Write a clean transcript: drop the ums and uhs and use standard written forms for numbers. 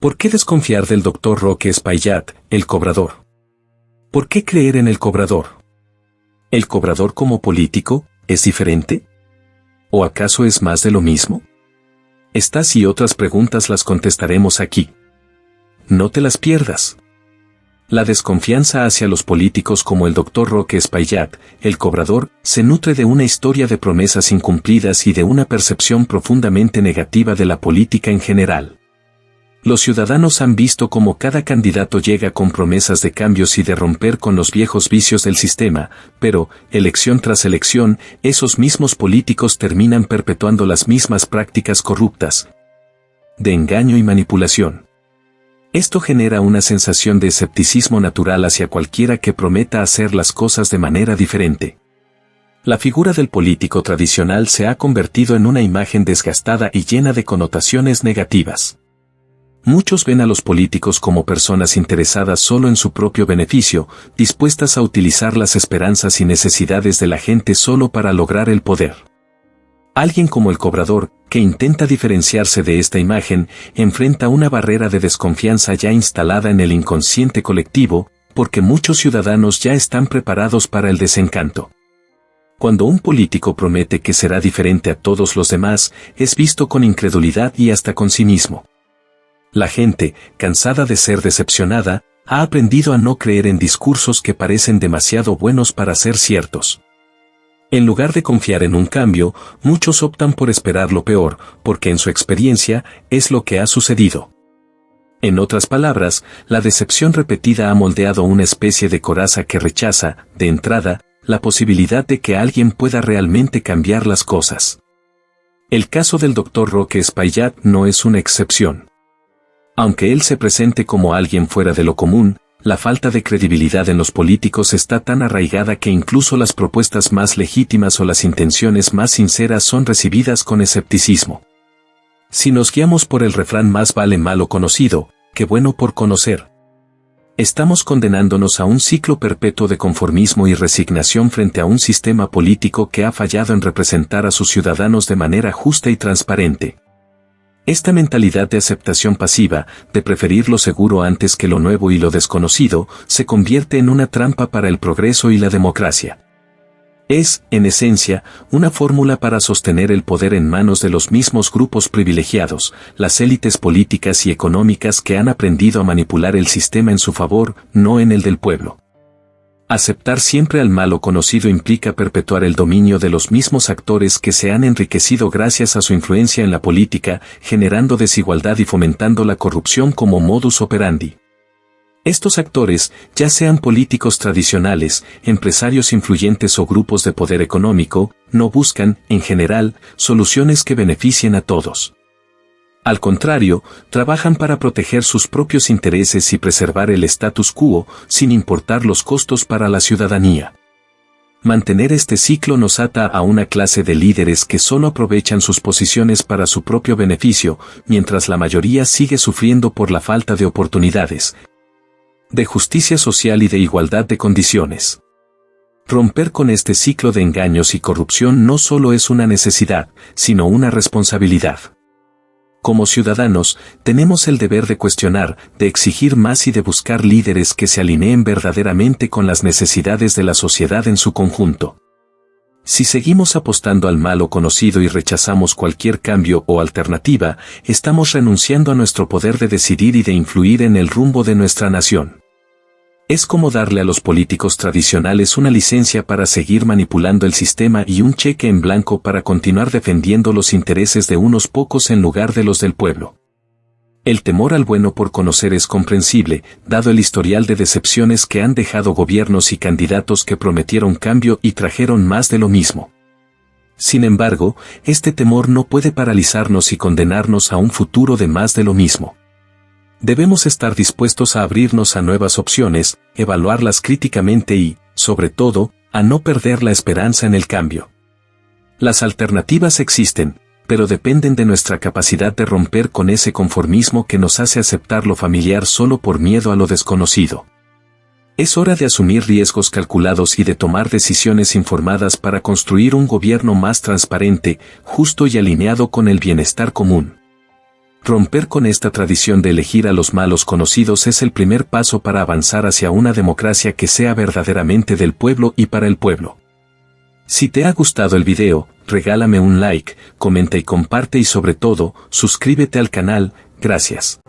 ¿Por qué desconfiar del Dr. Roque Espaillat, el cobrador? ¿Por qué creer en el cobrador? ¿El cobrador como político es diferente? ¿O acaso es más de lo mismo? Estas y otras preguntas las contestaremos aquí. No te las pierdas. La desconfianza hacia los políticos como el Dr. Roque Espaillat, el cobrador, se nutre de una historia de promesas incumplidas y de una percepción profundamente negativa de la política en general. Los ciudadanos han visto cómo cada candidato llega con promesas de cambios y de romper con los viejos vicios del sistema, pero, elección tras elección, esos mismos políticos terminan perpetuando las mismas prácticas corruptas de engaño y manipulación. Esto genera una sensación de escepticismo natural hacia cualquiera que prometa hacer las cosas de manera diferente. La figura del político tradicional se ha convertido en una imagen desgastada y llena de connotaciones negativas. Muchos ven a los políticos como personas interesadas solo en su propio beneficio, dispuestas a utilizar las esperanzas y necesidades de la gente solo para lograr el poder. Alguien como el cobrador, que intenta diferenciarse de esta imagen, enfrenta una barrera de desconfianza ya instalada en el inconsciente colectivo, porque muchos ciudadanos ya están preparados para el desencanto. Cuando un político promete que será diferente a todos los demás, es visto con incredulidad y hasta con cinismo. La gente, cansada de ser decepcionada, ha aprendido a no creer en discursos que parecen demasiado buenos para ser ciertos. En lugar de confiar en un cambio, muchos optan por esperar lo peor, porque en su experiencia, es lo que ha sucedido. En otras palabras, la decepción repetida ha moldeado una especie de coraza que rechaza, de entrada, la posibilidad de que alguien pueda realmente cambiar las cosas. El caso del Dr. Roque Espaillat no es una excepción. Aunque él se presente como alguien fuera de lo común, la falta de credibilidad en los políticos está tan arraigada que incluso las propuestas más legítimas o las intenciones más sinceras son recibidas con escepticismo. Si nos guiamos por el refrán más vale malo conocido, que bueno por conocer, estamos condenándonos a un ciclo perpetuo de conformismo y resignación frente a un sistema político que ha fallado en representar a sus ciudadanos de manera justa y transparente. Esta mentalidad de aceptación pasiva, de preferir lo seguro antes que lo nuevo y lo desconocido, se convierte en una trampa para el progreso y la democracia. Es, en esencia, una fórmula para sostener el poder en manos de los mismos grupos privilegiados, las élites políticas y económicas que han aprendido a manipular el sistema en su favor, no en el del pueblo. Aceptar siempre al malo conocido implica perpetuar el dominio de los mismos actores que se han enriquecido gracias a su influencia en la política, generando desigualdad y fomentando la corrupción como modus operandi. Estos actores, ya sean políticos tradicionales, empresarios influyentes o grupos de poder económico, no buscan, en general, soluciones que beneficien a todos. Al contrario, trabajan para proteger sus propios intereses y preservar el status quo, sin importar los costos para la ciudadanía. Mantener este ciclo nos ata a una clase de líderes que solo aprovechan sus posiciones para su propio beneficio, mientras la mayoría sigue sufriendo por la falta de oportunidades, de justicia social y de igualdad de condiciones. Romper con este ciclo de engaños y corrupción no solo es una necesidad, sino una responsabilidad. Como ciudadanos, tenemos el deber de cuestionar, de exigir más y de buscar líderes que se alineen verdaderamente con las necesidades de la sociedad en su conjunto. Si seguimos apostando al malo conocido y rechazamos cualquier cambio o alternativa, estamos renunciando a nuestro poder de decidir y de influir en el rumbo de nuestra nación. Es como darle a los políticos tradicionales una licencia para seguir manipulando el sistema y un cheque en blanco para continuar defendiendo los intereses de unos pocos en lugar de los del pueblo. El temor al bueno por conocer es comprensible, dado el historial de decepciones que han dejado gobiernos y candidatos que prometieron cambio y trajeron más de lo mismo. Sin embargo, este temor no puede paralizarnos y condenarnos a un futuro de más de lo mismo. Debemos estar dispuestos a abrirnos a nuevas opciones, evaluarlas críticamente y, sobre todo, a no perder la esperanza en el cambio. Las alternativas existen, pero dependen de nuestra capacidad de romper con ese conformismo que nos hace aceptar lo familiar solo por miedo a lo desconocido. Es hora de asumir riesgos calculados y de tomar decisiones informadas para construir un gobierno más transparente, justo y alineado con el bienestar común. Romper con esta tradición de elegir a los malos conocidos es el primer paso para avanzar hacia una democracia que sea verdaderamente del pueblo y para el pueblo. Si te ha gustado el video, regálame un like, comenta y comparte y sobre todo, suscríbete al canal. Gracias.